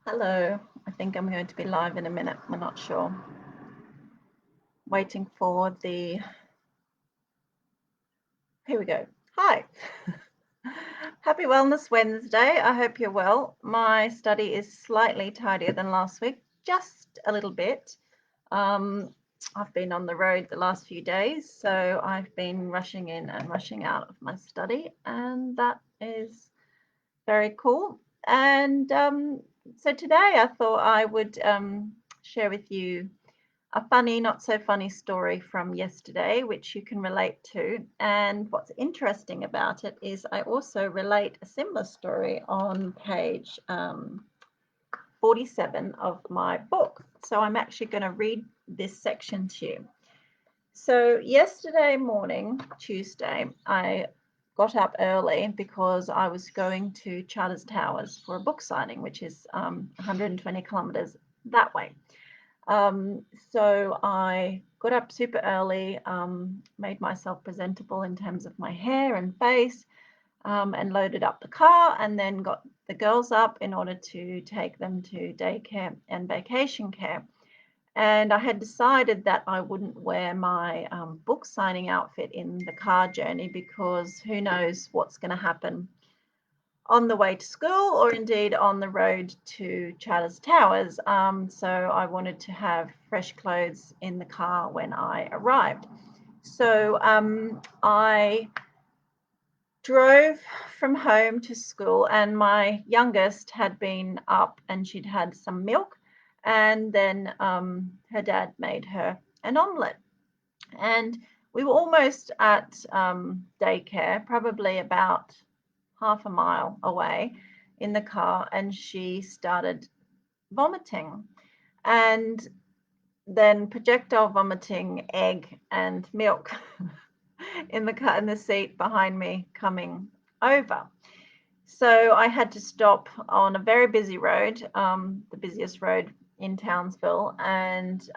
Hello, I think I'm going to be live in a minute. I'm not sure. Waiting for the. Here we go. Hi. Happy Wellness Wednesday. I hope you're well. My study is slightly tidier than last week, just a little bit. I've been on the road the last few days, so I've been rushing in and rushing out of my study, and that is very cool. And so today I thought I would share with you a funny, not so funny story from yesterday, which you can relate to. And what's interesting about it is I also relate a similar story on page 47 of my book. So I'm actually going to read this section to you. So yesterday morning, Tuesday, I got up early because I was going to Charters Towers for a book signing, which is 120 kilometers that way. So I got up super early, made myself presentable in terms of my hair and face, and loaded up the car, and then got the girls up in order to take them to daycare and vacation care. And I had decided that I wouldn't wear my book signing outfit in the car journey because who knows what's going to happen on the way to school or indeed on the road to Charters Towers. So I wanted to have fresh clothes in the car when I arrived. So I drove from home to school, and my youngest had been up and she'd had some milk, and then her dad made her an omelette. And we were almost at daycare, probably about half a mile away in the car, and she started vomiting. And then projectile vomiting egg and milk in the seat behind me coming over. So I had to stop on a very busy road, the busiest road in Townsville, and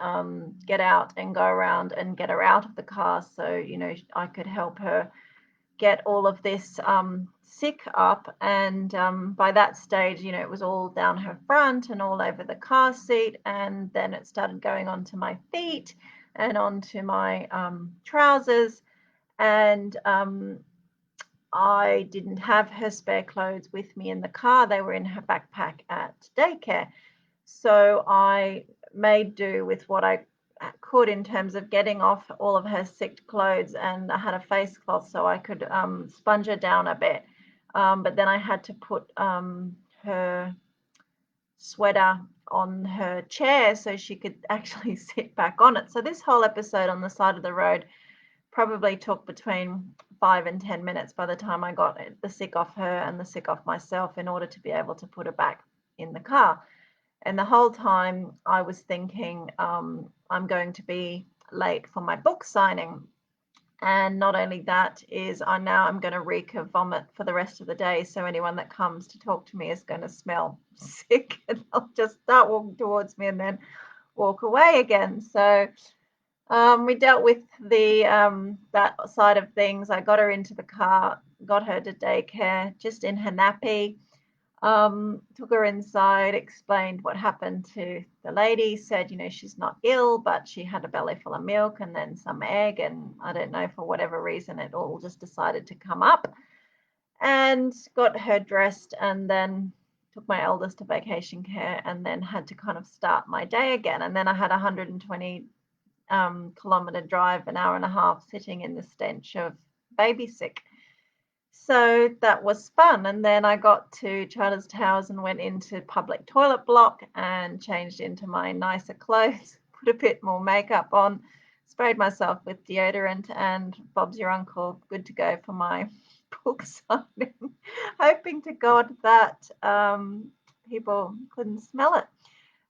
get out and go around and get her out of the car so, I could help her get all of this sick up. And by that stage, it was all down her front and all over the car seat. And then it started going onto my feet and onto my trousers. And I didn't have her spare clothes with me in the car. They were in her backpack at daycare. So I made do with what I could in terms of getting off all of her sick clothes, and I had a face cloth so I could sponge her down a bit. But then I had to put her sweater on her chair so she could actually sit back on it. So this whole episode on the side of the road probably took between 5 and 10 minutes by the time I got the sick off her and the sick off myself in order to be able to put her back in the car. And the whole time I was thinking, I'm going to be late for my book signing. And not only that is I'm going to reek of vomit for the rest of the day. So anyone that comes to talk to me is going to smell sick, and they'll just start walking towards me and then walk away again. So we dealt with the that side of things. I got her into the car, got her to daycare, just in her nappy. Took her inside, explained what happened to the lady, said, she's not ill, but she had a belly full of milk and then some egg. And I don't know, for whatever reason, it all just decided to come up, and got her dressed, and then took my eldest to vacation care, and then had to kind of start my day again. And then I had a 120 kilometer drive, an hour and a half, sitting in the stench of baby sick. So that was fun. And then I got to Charters Towers and went into public toilet block and changed into my nicer clothes, put a bit more makeup on, sprayed myself with deodorant, and Bob's your uncle, good to go for my book signing, hoping to God that people couldn't smell it.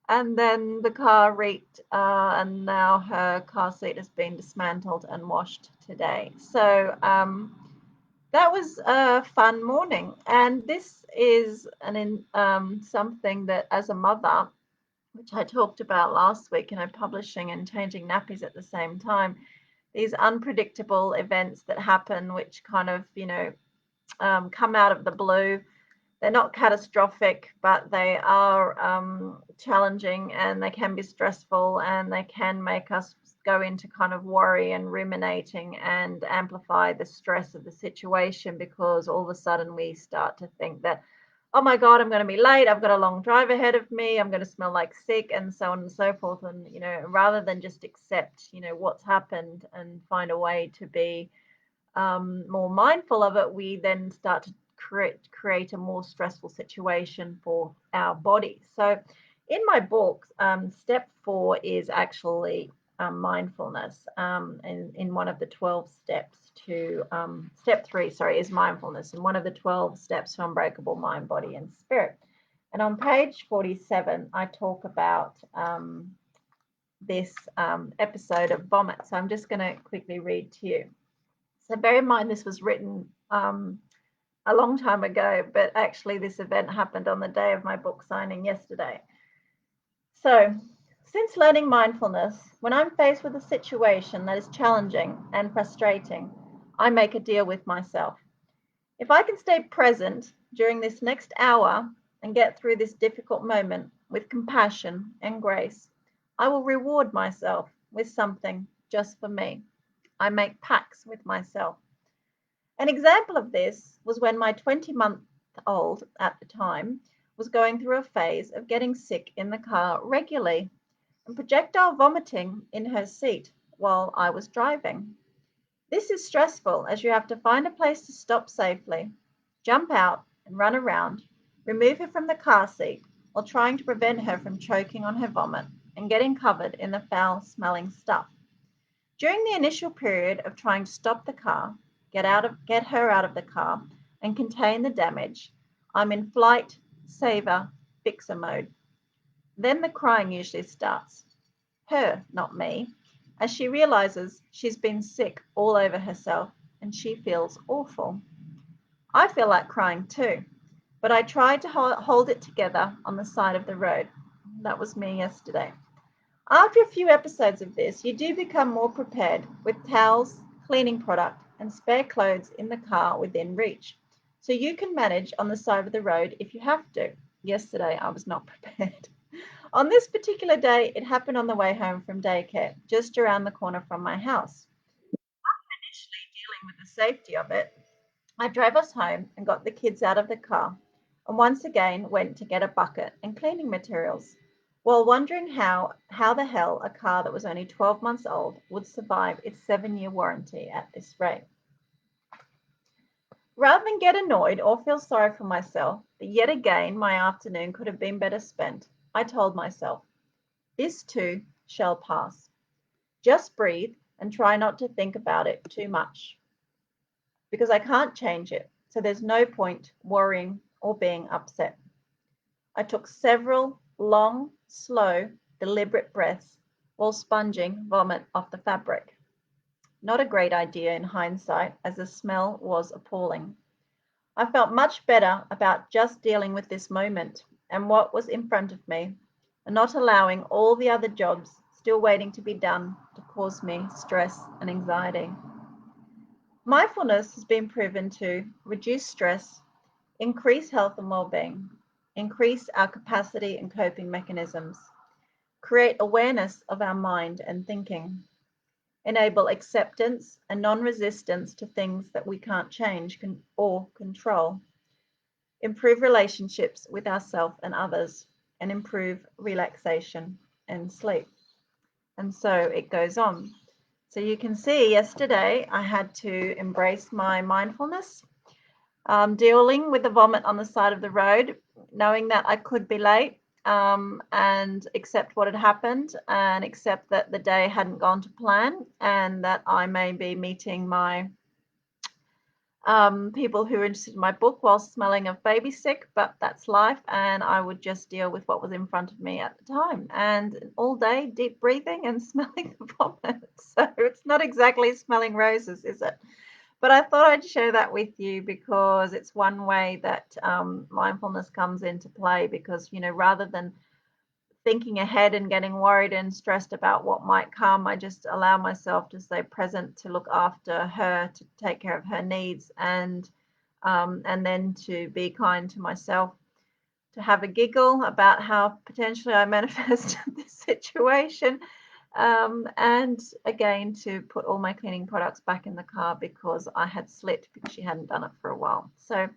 And then the car reeked, and now her car seat has been dismantled and washed today. So that was a fun morning. And this is something that, as a mother, which I talked about last week, publishing and changing nappies at the same time, these unpredictable events that happen, which kind of, come out of the blue. they're not catastrophic, but they are challenging, and they can be stressful, and they can make us go into kind of worry and ruminating and amplify the stress of the situation, because all of a sudden we start to think that, oh my God, I'm going to be late. I've got a long drive ahead of me. I'm going to smell like sick, and so on and so forth. And, rather than just accept, what's happened and find a way to be more mindful of it, we then start to create a more stressful situation for our body. So in my book, step 4 is actually mindfulness. And in one of the 12 steps to step 3, sorry, is mindfulness. And one of the 12 steps to Unbreakable Mind, Body, and Spirit. And on page 47, I talk about this episode of vomit. So I'm just going to quickly read to you. So bear in mind, this was written a long time ago, but actually this event happened on the day of my book signing yesterday. So, since learning mindfulness, when I'm faced with a situation that is challenging and frustrating, I make a deal with myself. If I can stay present during this next hour and get through this difficult moment with compassion and grace, I will reward myself with something just for me. I make pacts with myself. An example of this was when my 20-month-old at the time was going through a phase of getting sick in the car regularly and projectile vomiting in her seat while I was driving. This is stressful, as you have to find a place to stop safely, jump out and run around, remove her from the car seat while trying to prevent her from choking on her vomit and getting covered in the foul-smelling stuff. During the initial period of trying to stop the car, get her out of the car, and contain the damage, I'm in flight, saver, fixer mode. Then the crying usually starts. Her, not me, as she realizes she's been sick all over herself and she feels awful. I feel like crying too, but I tried to hold it together on the side of the road. That was me yesterday. After a few episodes of this, you do become more prepared with towels, cleaning product, and spare clothes in the car within reach. So you can manage on the side of the road if you have to. Yesterday, I was not prepared. On this particular day, it happened on the way home from daycare, just around the corner from my house. Initially dealing with the safety of it, I drove us home and got the kids out of the car, and once again went to get a bucket and cleaning materials, while wondering how the hell a car that was only 12 months old would survive its 7-year warranty at this rate. Rather than get annoyed or feel sorry for myself that yet again my afternoon could have been better spent, I told myself, this too shall pass. Just breathe and try not to think about it too much, because I can't change it, so there's no point worrying or being upset. I took several long, slow, deliberate breaths while sponging vomit off the fabric. Not a great idea in hindsight, as the smell was appalling. I felt much better about just dealing with this moment and what was in front of me, and not allowing all the other jobs still waiting to be done to cause me stress and anxiety. Mindfulness has been proven to reduce stress, increase health and well-being, increase our capacity and coping mechanisms, create awareness of our mind and thinking, enable acceptance and non-resistance to things that we can't change or control, improve relationships with ourselves and others, and improve relaxation and sleep. And so it goes on. So you can see yesterday I had to embrace my mindfulness, dealing with the vomit on the side of the road, knowing that I could be late, and accept what had happened, and accept that the day hadn't gone to plan, and that I may be meeting my people who are interested in my book while smelling of baby sick, but that's life, and I would just deal with what was in front of me at the time. And all day, deep breathing and smelling the vomit. So it's not exactly smelling roses, is it? But I thought I'd share that with you because it's one way that mindfulness comes into play, because, rather than thinking ahead and getting worried and stressed about what might come, I just allow myself to stay present, to look after her, to take care of her needs, and and then to be kind to myself, to have a giggle about how potentially I manifested this situation. And again, to put all my cleaning products back in the car because I had slipped because she hadn't done it for a while. So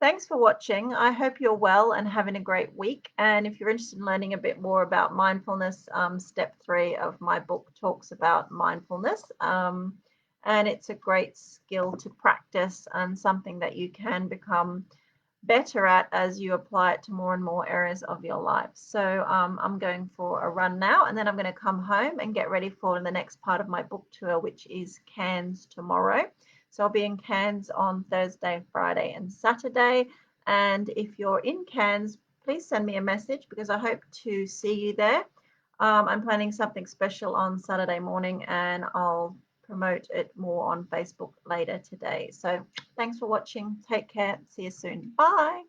thanks for watching. I hope you're well and having a great week. And if you're interested in learning a bit more about mindfulness, step 3 of my book talks about mindfulness. And it's a great skill to practice and something that you can become better at as you apply it to more and more areas of your life. So I'm going for a run now, and then I'm going to come home and get ready for the next part of my book tour, which is Cairns tomorrow. So I'll be in Cairns on Thursday, Friday, and Saturday. And if you're in Cairns, please send me a message because I hope to see you there. I'm planning something special on Saturday morning, and I'll promote it more on Facebook later today. So thanks for watching. Take care. See you soon. Bye.